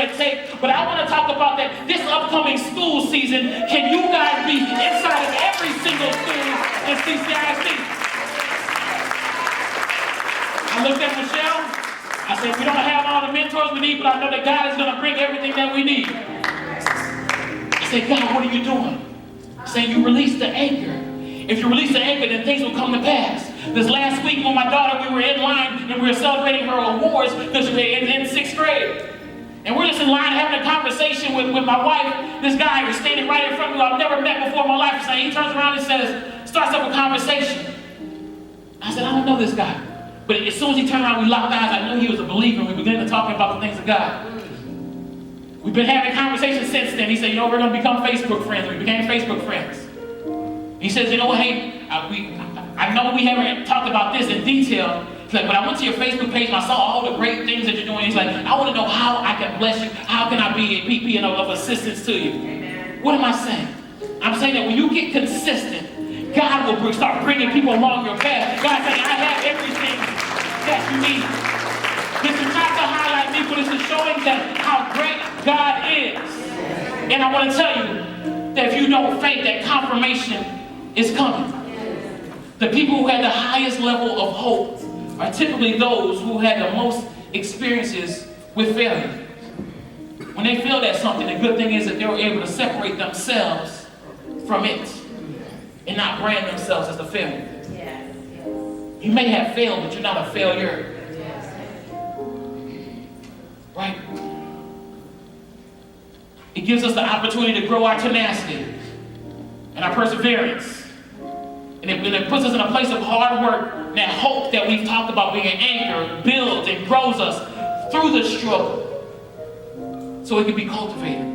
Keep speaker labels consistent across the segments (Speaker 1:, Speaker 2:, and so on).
Speaker 1: red tape, but I want to talk about that this upcoming school season. Can you guys be inside of every single school in CCIC? I looked at Michelle. I said, we don't have all the mentors we need, but I know that God is going to bring everything that we need. I said, God, what are you doing? Saying you release the anchor. If you release the anchor, then things will come to pass. This last week when my daughter, we were in line and we were celebrating her awards because she was in 6th grade. And we're just in line having a conversation with my wife. This guy was standing right in front of me I've never met before in my life. He turns around and says, starts up a conversation. I said, I don't know this guy. But as soon as he turned around, we locked eyes. I knew he was a believer and we began to talk about the things of God. We've been having conversations since then. He said, we're going to become Facebook friends. We became Facebook friends. He says, hey, I know we haven't talked about this in detail. He's like, but I went to your Facebook page and I saw all the great things that you're doing. He's like, I want to know how I can bless you. How can I be a PP and of assistance to you? Amen. What am I saying? I'm saying that when you get consistent, God will start bringing people along your path. God's saying, I have everything that you need. This is not to highlight me, but it's showing that how great God is. And I want to tell you that if you don't faint, that confirmation is coming. The people who had the highest level of hope are typically those who had the most experiences with failure. When they feel that something, the good thing is that they were able to separate themselves from it and not brand themselves as a failure. You may have failed, but you're not a failure. Right? It gives us the opportunity to grow our tenacity and our perseverance. And it puts us in a place of hard work. That hope that we've talked about being an anchor builds and grows us through the struggle so it can be cultivated.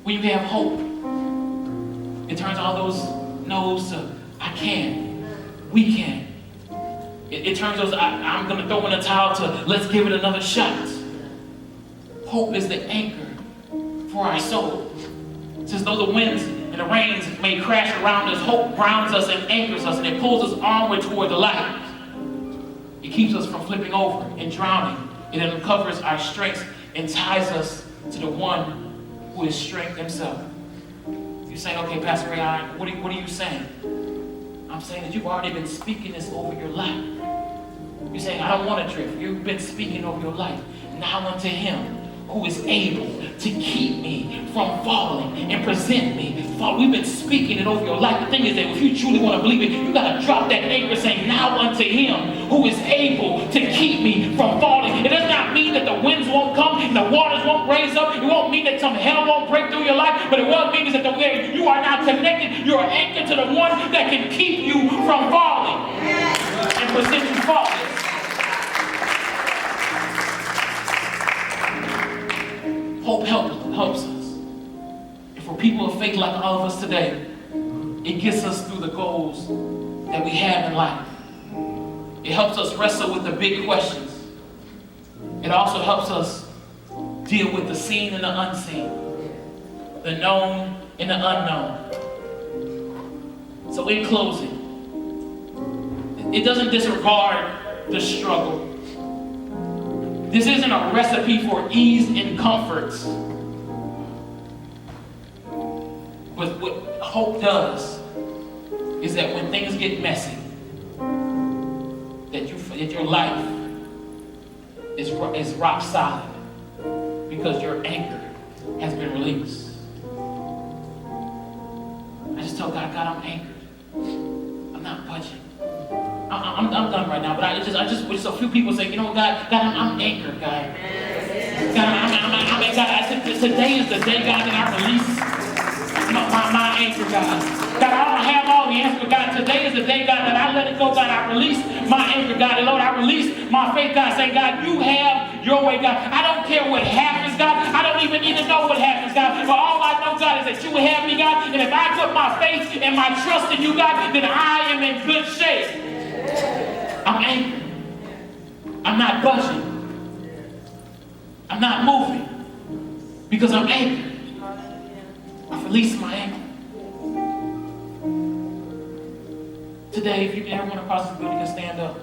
Speaker 1: When you have hope, it turns all those no's to I can, we can. It turns those I'm going to throw in a towel to let's give it another shot. Hope is the anchor for our soul. It says though the winds and the rains may crash around us, hope grounds us and anchors us, and it pulls us onward toward the light. It keeps us from flipping over and drowning. It uncovers our strengths and ties us to the one who is strength himself. You're saying, okay, Pastor Ray, what are you saying? I'm saying that you've already been speaking this over your life. You're saying, I don't want to drift. You've been speaking over your life. Now unto him who is able to keep me from falling and present me. We've been speaking it over your life. The thing is that if you truly want to believe it, you got to drop that anchor saying, now unto him who is able to keep me from falling. It does not mean that the winds won't come and the waters won't raise up. It won't mean that some hell won't break through your life. But it will mean is that you are now connected. You are anchored to the one that can keep you from falling and present you faultless. Hope helps us. And for people of faith like all of us today, it gets us through the goals that we have in life. It helps us wrestle with the big questions. It also helps us deal with the seen and the unseen, the known and the unknown. So in closing, it doesn't disregard the struggle. This isn't a recipe for ease and comforts. But what hope does is that when things get messy, that your life is rock solid because your anchor has been released. I just tell God, I'm anchored. I'm not budging. I'm done right now, but I just a few people say, God, I'm anchored, God. God, I said, today is the day, God, that I release my anchor, God. God, I don't have all the answers, but God, today is the day, God, that I let it go, God. I release my anchor, God. And Lord, I release my faith, God, saying, God, you have your way, God. I don't care what happens, God. I don't even need to know what happens, God. But all I know, God, is that you will have me, God. And if I put my faith and my trust in you, God, then I am in good shape. I'm anchored. I'm not budging. I'm not moving because I'm anchored. I've released my anchor. Today, if everyone across the building can stand up.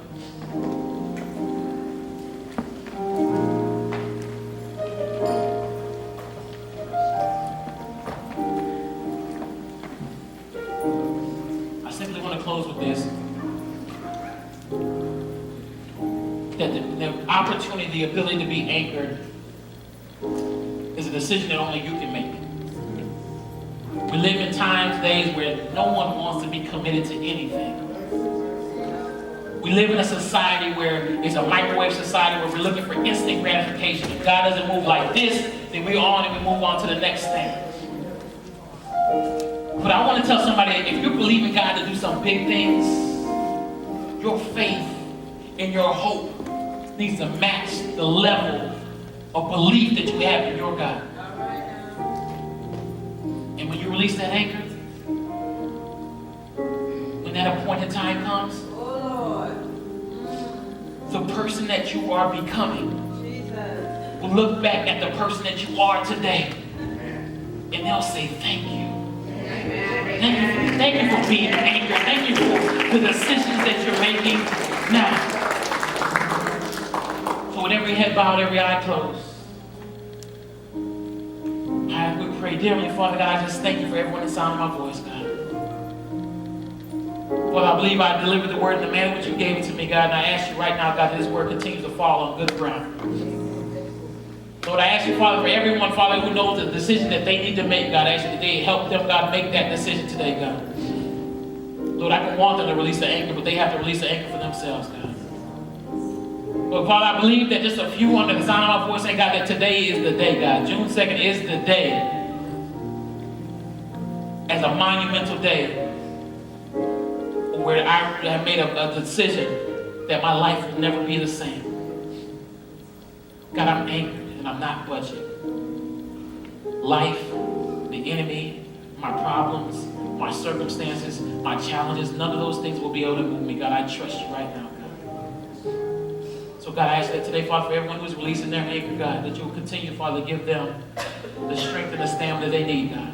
Speaker 1: opportunity, the ability to be anchored is a decision that only you can make. We live in times, days where no one wants to be committed to anything. We live in a society where it's a microwave society where we're looking for instant gratification. If God doesn't move like this, then we're on and we move on to the next thing. But I want to tell somebody, if you believe in God to do some big things, your faith and your hope needs to match the level of belief that you have in your God. And when you release that anchor, when that appointed time comes, the person that you are becoming will look back at the person that you are today, and they'll say, thank you. Thank you for being anchored. Thank you for the decisions that you're making now. So with every head bowed, every eye closed, I would pray, dear Heavenly Father God, I just thank you for everyone in the sound of my voice, God. Father, I believe I delivered the word in the manner which you gave it to me, God, and I ask you right now, God, that this word continues to fall on good ground. Lord, I ask you, Father, for everyone, Father, who knows the decision that they need to make, God, I ask you that they help them, God, make that decision today, God. Lord, I can want them to release the anchor, but they have to release the anchor for themselves, God. But Father, I believe that just a few under the sound of my voice saying, God, that today is the day, God. June 2nd is the day as a monumental day where I have made a decision that my life will never be the same. God, I'm anchored and I'm not budging. Life, the enemy, my problems, my circumstances, my challenges, none of those things will be able to move me. God, I trust you right now, God. So God, I ask that today, Father, for everyone who's releasing their anchor, God, that you will continue, Father, to give them the strength and the stamina they need, God.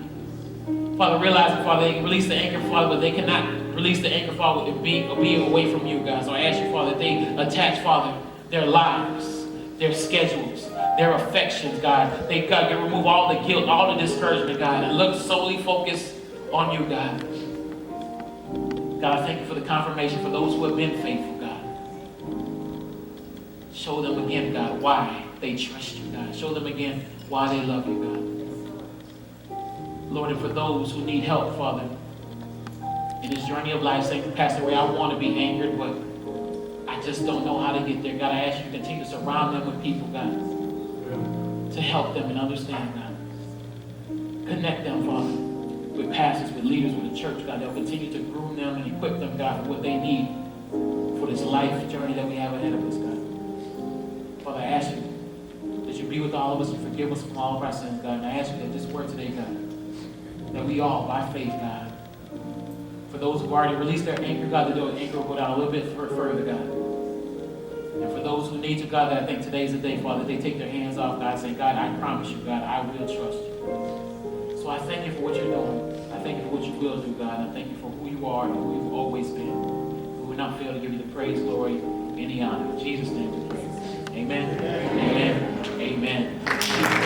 Speaker 1: Father, realizing, Father, they can release the anchor, Father, but they cannot release the anchor, Father, with being away from you, God. So I ask you, Father, that they attach, Father, their lives, their schedules, their affections, God. They, God, can remove all the guilt, all the discouragement, God, and look solely focused on you, God. God, I thank you for the confirmation for those who have been faithful, God. Show them again, God, why they trust you, God. Show them again why they love you, God. Lord, and for those who need help, Father, in this journey of life, saying, Pastor Ray, I want to be anchored, but I just don't know how to get there. God, I ask you to continue to surround them with people, God, to help them and understand, God. Connect them, Father, with pastors, with leaders, with the church, God. They'll continue to groom them and equip them, God, for what they need for this life journey that we have ahead of us, God. Father, I ask you that you be with all of us and forgive us from all of our sins, God. And I ask you that this word today, God, that we all, by faith, God, for those who've already released their anchor, God, that their anchor will go down a little bit further, God. And for those who need to, God, that I think today's the day, Father, they take their hands off, God, say, God, I promise you, God, I will trust you. So I thank you for what you're doing. I thank you for what you will do, God. I thank you for who you are and who you've always been. We will not fail to give you the praise, glory, and the honor. In Jesus' name we pray. Amen. Amen. Amen.